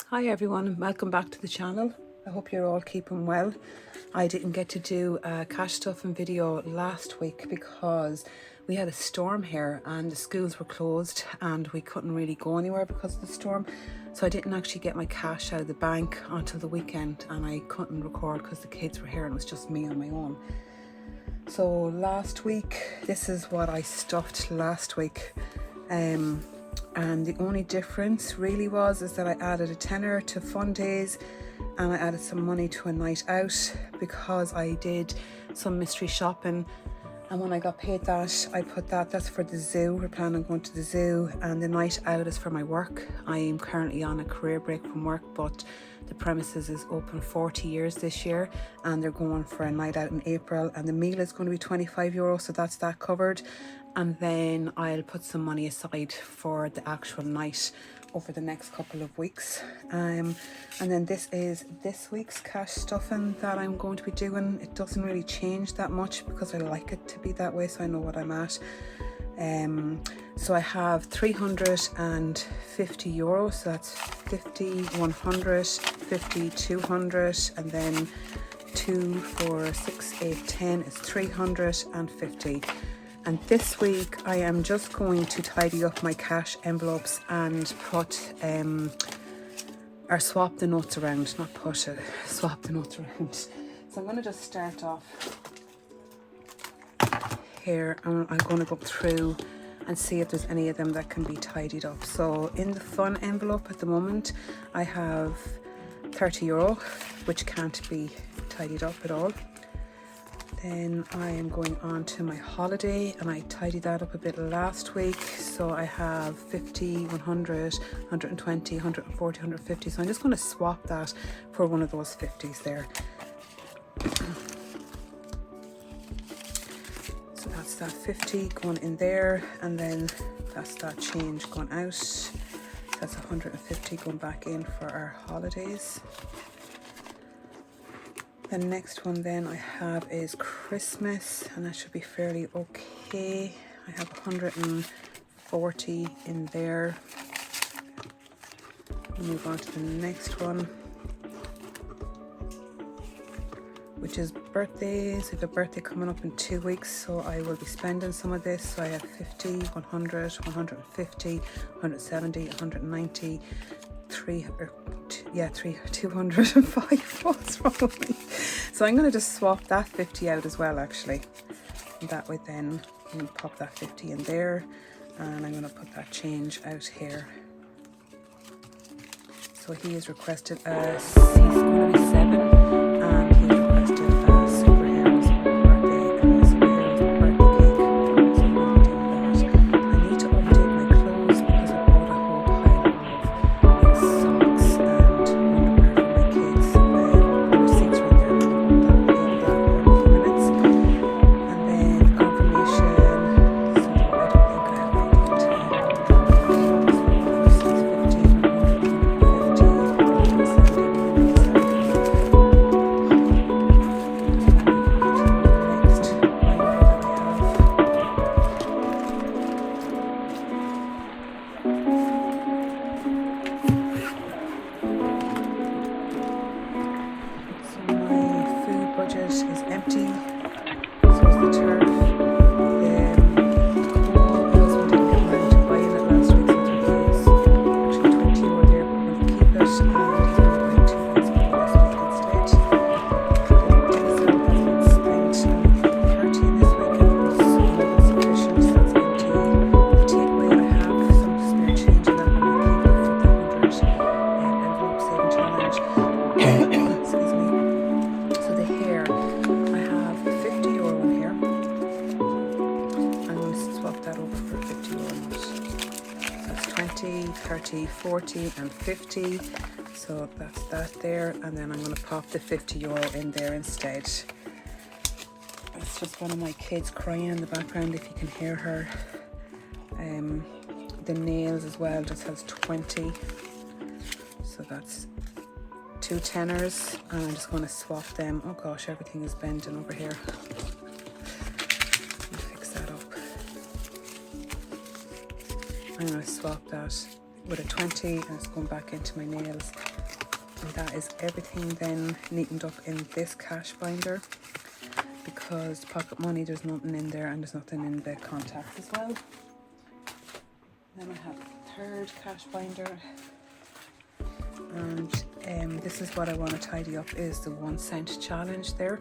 Hi everyone, welcome back to the channel. I hope you're all keeping well. I didn't get to do a cash stuffing video last week because we had a storm here and the schools were closed and we couldn't really go anywhere because of the storm. So I didn't actually get my cash out of the bank until the weekend, and I couldn't record because the kids were here and it was just me on my own. So last week, this is what I stuffed last week. And the only difference really is that I added a tenner to fun days and I added some money to a night out because I did some mystery shopping, and when I got paid that, I put that's for the zoo. We're planning on going to the zoo, and the night out is for my work. I am currently on a career break from work, but the premises is open 40 years this year and they're going for a night out in April, and the meal is going to be €25, so that's that covered. And then I'll put some money aside for the actual night over the next couple of weeks. And then this is this week's cash stuffing that I'm going to be doing. It doesn't really change that much because I like it to be that way, so I know what I'm at. So I have €350, so that's 50, 100, 50, 200, and then 2, 4, 6, 8, 10 is 350. And this week I am just going to tidy up my cash envelopes and put or swap the notes around, swap the notes around. So I'm going to just start off here, and I'm going to go through and see if there's any of them that can be tidied up. So in the fun envelope at the moment I have €30, which can't be tidied up at all. Then I am going on to my holiday, and I tidied that up a bit last week. So I have 50, 100, 120, 140, 150. So I'm just going to swap that for one of those 50s there. So that's that 50 going in there, and then that's that change going out. That's 150 going back in for our holidays. The next one then I have is Christmas, and that should be fairly okay. I have 140 in there. We'll move on to the next one, which is birthdays. I have a birthday coming up in 2 weeks, so I will be spending some of this. So I have 50, 100, 150, 170, 190, 205. What's wrong with me? So I'm going to just swap that 50 out as well, actually. And that way then I'm going to pop that 50 in there, and I'm going to put that change out here. So he has requested he's going to be 7, and he requested a superhero's birthday and a superhero's birthday cake. So I'm going to be doing that. I need to update my clothes because I bought a whole pile of socks and underwear for my kids. The receipts are in there. I'll pay that in a few minutes. And then confirmation. So I don't think I have anything to is empty. So is the turf. The coal, my husband didn't get around to buying it last week, so there is actually 20 euro there, but we're going to keep it, and he's going to buy 2 things for this week instead. The diesel has been spent on 30 this week, and it was sufficient, so that's empty. The takeaway, I have some spare change in that, I'm going to keep it for the 100 envelope saving challenge. Excuse me. So the hair, I have €50 in here. I'm going to swap that over for a €50 note. So that's 20, 30, 40 and 50. So that's that there, and then I'm going to pop the €50 in there instead. It's just one of my kids crying in the background if you can hear her. The nails as well just has 20. So that's 2 tenors, and I'm just going to swap them. Oh gosh, everything is bending over here. Let me fix that up. I'm going to swap that with a 20, and it's going back into my nails. And that is everything then neatened up in this cash binder, because pocket money, there's nothing in there, and there's nothing in the contacts as well. Then I have a third cash binder, and this is what I want to tidy up, is the 1 cent challenge there.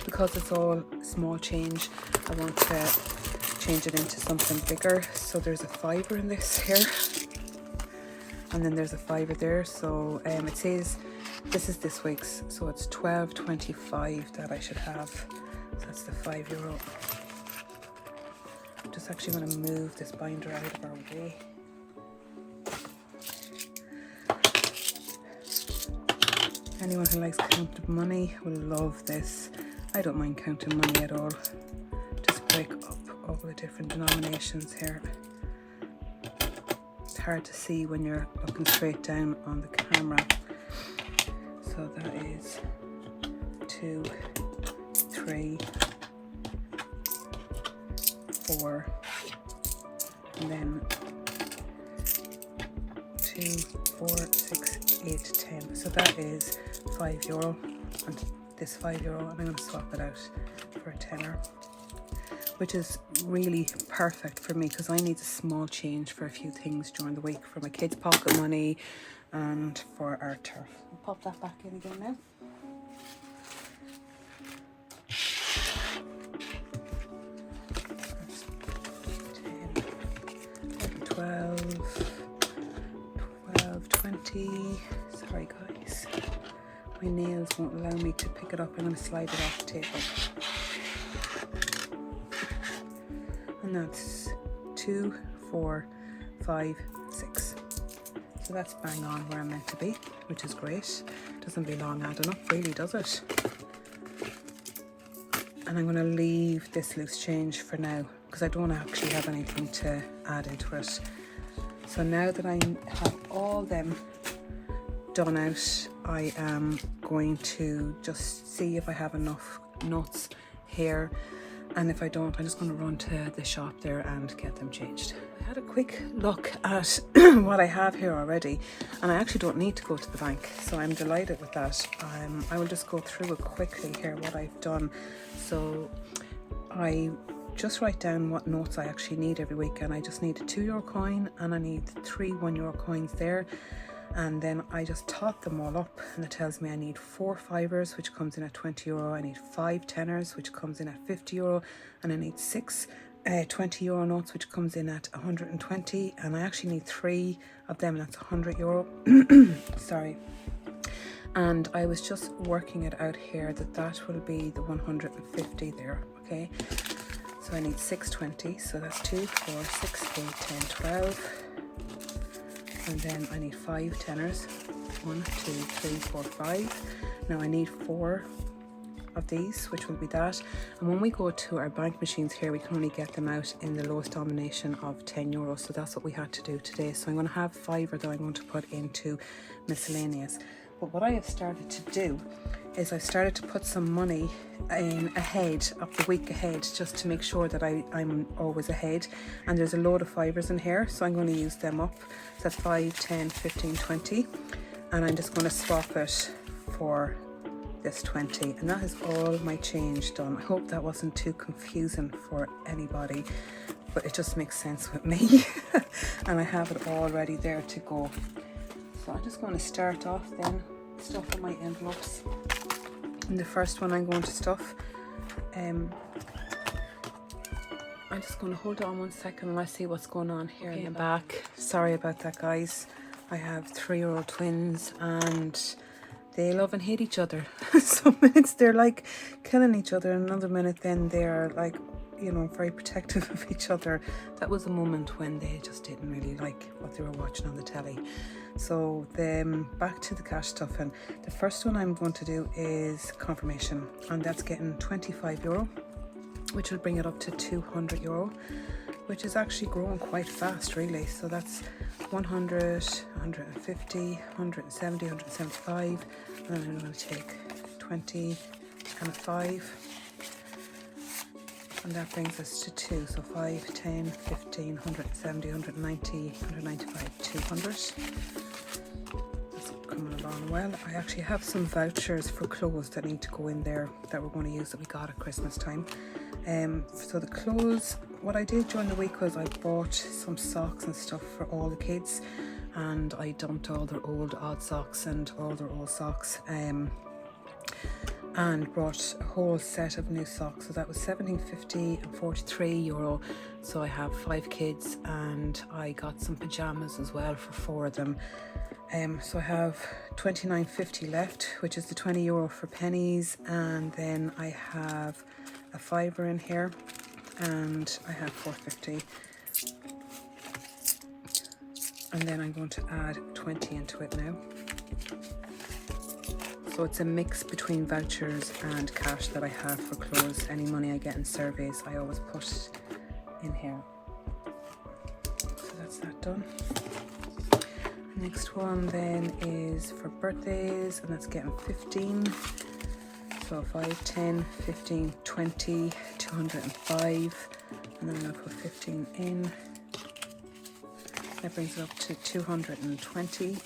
Because it's all small change, I want to change it into something bigger. So there's a fiver in this here, and then there's a fiver there. So it says this is this week's, so it's $12.25 that I should have. So that's the €5. I'm just actually going to move this binder out of our way. Anyone who likes counting money will love this. I don't mind counting money at all. Just break up all the different denominations here. It's hard to see when you're looking straight down on the camera. So that is 2, 3, 4, and then 2, 4, 6, 8, 10. So that is €5, and this €5, and I'm going to swap it out for a tenner, which is really perfect for me because I need a small change for a few things during the week, for my kids' pocket money and for our turf. I'll pop that back in again now. That's 10, 11, 12, 20. Sorry guys, my nails won't allow me to pick it up. I'm going to slide it off the table. And that's 2, 4, 5, 6. So that's bang on where I'm meant to be, which is great. Doesn't belong adding up, really, does it? And I'm going to leave this loose change for now because I don't actually have anything to add into it. So now that I have all them done out, I am going to just see if I have enough nuts here, and if I don't, I'm just going to run to the shop there and get them changed. I had a quick look at what I have here already, and I actually don't need to go to the bank, so I'm delighted with that. I will just go through it quickly here, what I've done. So I just write down what notes I actually need every week, and I just need a €2 coin, and I need 3 €1 coins there. And then I just top them all up, and it tells me I need 4 fivers, which comes in at €20. I need 5 tenors, which comes in at €50, and I need 6 €20 notes, which comes in at 120, and I actually need 3 of them, and that's €100. Sorry. And I was just working it out here that will be the 150 there. Okay, so I need 6 20, so that's 2, 4, 6, 8, 10, 12. And then I need 5 tenors. 1, 2, 3, 4, 5. Now I need 4 of these, which will be that. And when we go to our bank machines here, we can only get them out in the lowest denomination of €10. So that's what we had to do today. So I'm going to have 5 that I'm going to put into miscellaneous. But what I have started to do is I've started to put some money in ahead of the week ahead, just to make sure that I'm always ahead. And there's a load of fivers in here, so I'm going to use them up. So that's 5, 10, 15, 20. And I'm just going to swap it for this 20. And that is all my change done. I hope that wasn't too confusing for anybody, but it just makes sense with me. And I have it all ready there to go. So I'm just going to start off then stuffing my envelopes. And the first one I'm going to stuff, I'm just going to hold on 1 second and let's see what's going on here in the back. Sorry about that, guys. I have 3-year-old twins and they love and hate each other. Some minutes they're like killing each other, and another minute then they're like, you know, very protective of each other. That was a moment when they just didn't really like what they were watching on the telly. So then back to the cash stuff, and the first one I'm going to do is confirmation, and that's getting €25, which will bring it up to €200, which is actually growing quite fast really. So that's 100, 150, 170, 175, and then I'm going to take 20 and a 5. And that brings us to 2. So 5, 10, 15, 170, 190, 195, 200. That's coming along well. I actually have some vouchers for clothes that need to go in there that we're going to use that we got at Christmas time. So the clothes, what I did during the week was I bought some socks and stuff for all the kids, and I dumped all their old odd socks and all their old socks. And brought a whole set of new socks, so that was €17.50 and €43. So I have 5 kids, and I got some pajamas as well for 4 of them. So I have €29.50 left, which is the €20 for pennies, and then I have a fiver in here, and I have €4.50, and then I'm going to add 20 into it now. So it's a mix between vouchers and cash that I have for clothes. Any money I get in surveys, I always put in here. So that's that done. Next one then is for birthdays, and that's getting 15. So 5, 10, 15, 20, 205, and then I'm going to put 15 in. That brings it up to 220.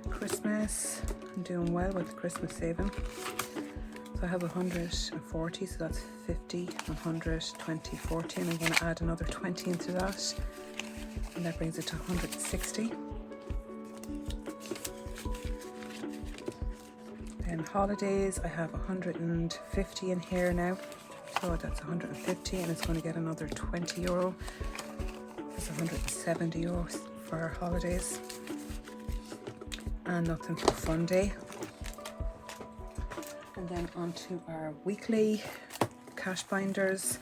Christmas, I'm doing well with the Christmas saving. So I have 140, so that's 50, 100, 20, 40, and I'm going to add another 20 into that, and that brings it to 160. Then holidays, I have 150 in here now, so that's 150, and it's going to get another €20. That's €170 for holidays. And nothing for fun day. And then on to our weekly cash binders.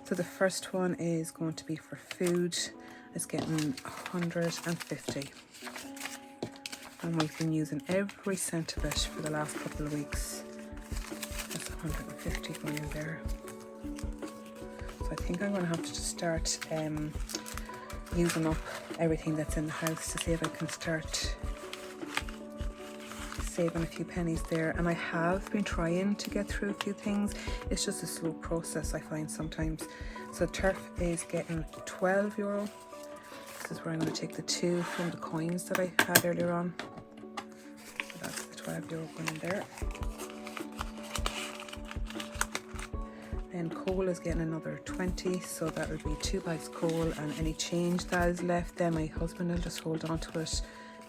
So the first one is going to be for food. It's getting 150. And we've been using every cent of it for the last couple of weeks. That's 150 going in there. So I think I'm going to have to just start using up everything that's in the house to see if I can start saving a few pennies there. And I have been trying to get through a few things. It's just a slow process, I find sometimes. So turf is getting €12. This is where I'm going to take the 2 from the coins that I had earlier on. So that's the €12 going in there. Then coal is getting another 20, so that would be 2 bags coal, and any change that is left, then my husband will just hold on to it.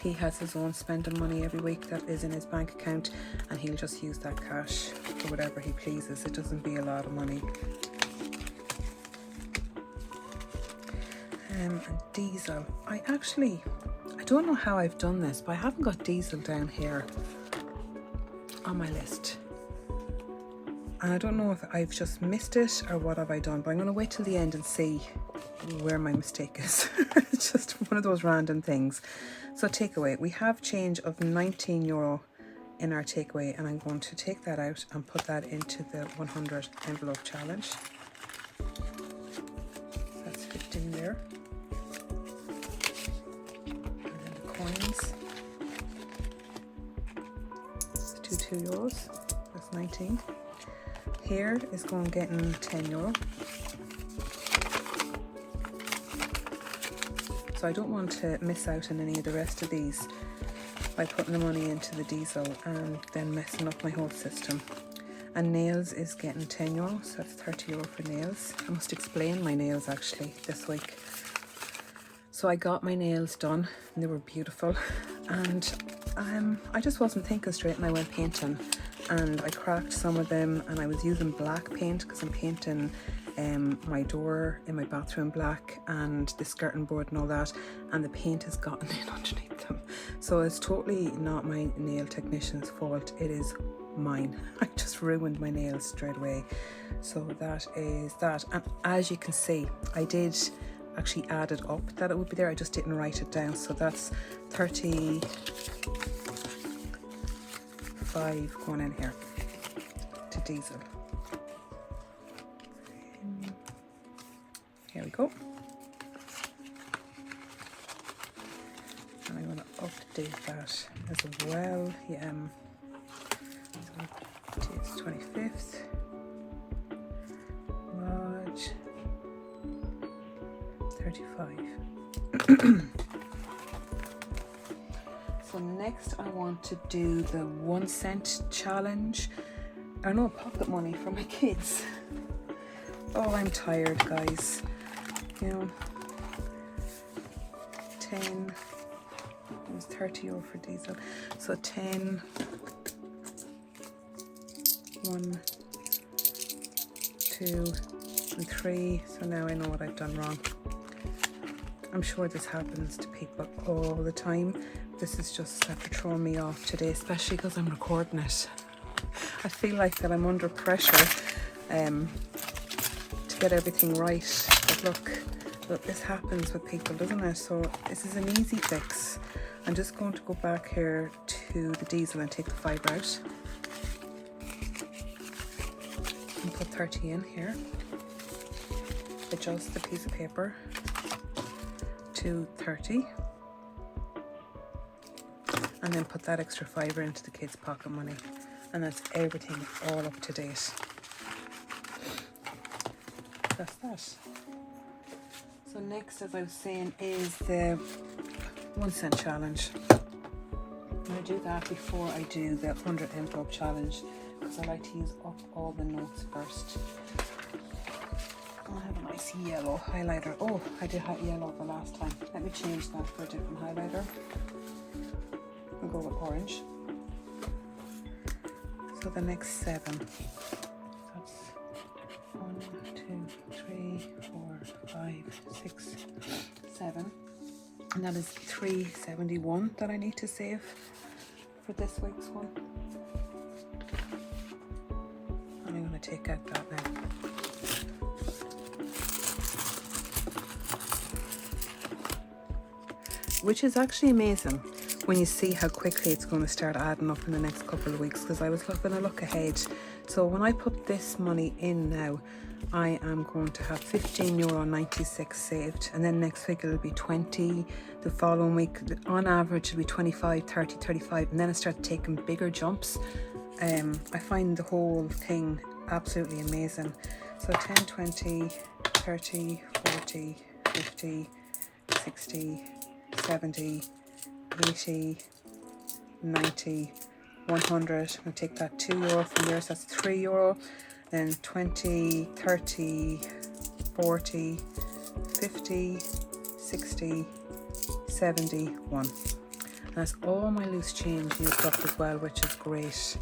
He has his own spending money every week that is in his bank account, and he'll just use that cash for whatever he pleases. It doesn't be a lot of money. And diesel. I don't know how I've done this, but I haven't got diesel down here on my list. And I don't know if I've just missed it or what have I done, but I'm going to wait till the end and see where my mistake is. It's just one of those random things. So takeaway, we have change of €19 in our takeaway, and I'm going to take that out and put that into the 100 envelope challenge. That's 15 there. And then the coins. It's €2, that's 19. Here is going getting €10. So I don't want to miss out on any of the rest of these by putting the money into the diesel and then messing up my whole system. And nails is getting €10, so that's €30 for nails. I must explain my nails actually this week. So I got my nails done and they were beautiful, and I just wasn't thinking straight, and I went painting and I cracked some of them, and I was using black paint because I'm painting my door in my bathroom black and the skirting board and all that, and the paint has gotten in underneath them. So it's totally not my nail technician's fault, it is mine. I just ruined my nails straight away. So that is that. And as you can see, I did actually add it up that it would be there, I just didn't write it down. So that's 35 going in here to diesel. Here we go. And I'm going to update that as well. Yeah. So 25th. March 35. So next I want to do the 1 cent challenge. Or no, pocket money for my kids. Oh, I'm tired, guys. You know, 10, it was 30 euro for diesel. So 10, 1, 2, and 3. So now I know what I've done wrong. I'm sure this happens to people all the time. This is just after throwing me off today, especially because I'm recording it. I feel like that I'm under pressure to get everything right. But look, this happens with people, doesn't it? So this is an easy fix. I'm just going to go back here to the diesel and take the fibre out. And put 30 in here. Adjust the piece of paper to 30. And then put that extra fibre into the kids' pocket money. And that's everything all up to date. That's that. So next, as I was saying, is the 1 cent challenge. I'm going to do that before I do the 100 envelope challenge, because I like to use up all the notes first. I have a nice yellow highlighter. Oh, I did have yellow the last time. Let me change that for a different highlighter. I'll go with orange. So the next 7. That's 1, 2, 3, 4, 5, 6, 7. And that is 371 that I need to save for this week's one. And I'm going to take out that now. Which is actually amazing when you see how quickly it's going to start adding up in the next couple of weeks, because I was going to look ahead. So when I put this money in now, I am going to have €15.96 saved, and then next week it'll be 20, the following week on average it'll be 25, 30, 35, and then I start taking bigger jumps. I find the whole thing absolutely amazing. So 10, 20, 30, 40, 50, 60, 70, 80, 90, 100. I'm going to take that €2 from there, so that's €3. Then 20, 30, 40, 50, 60, 71. And that's all my loose change used up as well, which is great.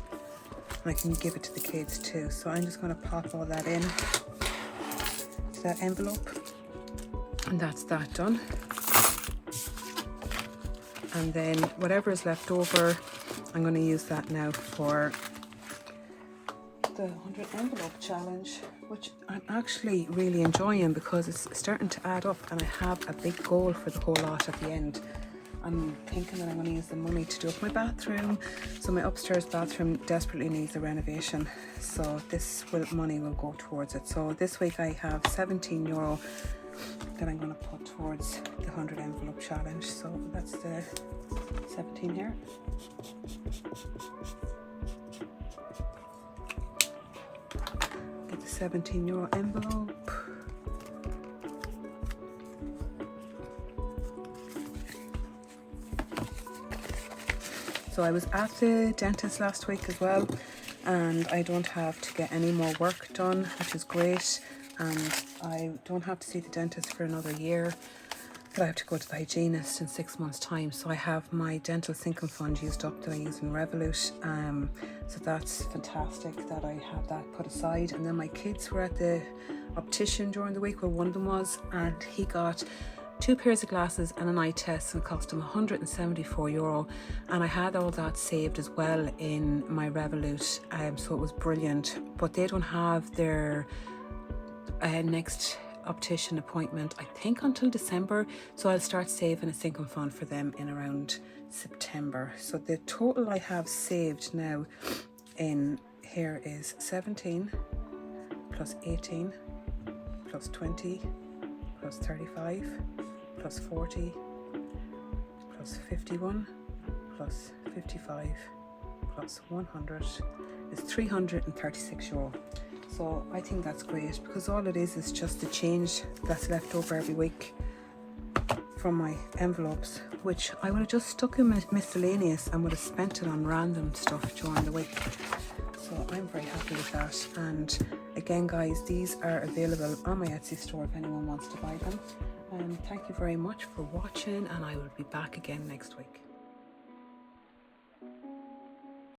And I can give it to the kids too. So I'm just going to pop all that in to that envelope. And that's that done. And then whatever is left over, I'm going to use that now for the 100 envelope challenge, which I'm actually really enjoying because it's starting to add up, and I have a big goal for the whole lot at the end. I'm thinking that I'm going to use the money to do up my bathroom. So my upstairs bathroom desperately needs a renovation. So this money will go towards it. So this week I have €17 that I'm going to put towards the 100 envelope challenge. So that's the 17 here. Get the €17 envelope. So I was at the dentist last week as well, and I don't have to get any more work done, which is great. And I don't have to see the dentist for another year, but I have to go to the hygienist in 6 months' time. So I have my dental sinking fund used up that I use in Revolut. So that's fantastic that I have that put aside. And then my kids were at the optician during the week, where one of them was, and he got 2 pairs of glasses and an eye test, and it cost him €174. And I had all that saved as well in my Revolut, so it was brilliant. But they don't have their next optician appointment, I think, until December, so I'll start saving a sinking fund for them in around September. So the total I have saved now in here is 17 plus 18 plus 20 plus 35 plus 40 plus 51 plus 55 plus 100 is €336. So I think that's great, because all it is just the change that's left over every week from my envelopes, which I would have just stuck in miscellaneous and would have spent it on random stuff during the week. So I'm very happy with that. And again, guys, these are available on my Etsy store if anyone wants to buy them. Thank you very much for watching, and I will be back again next week.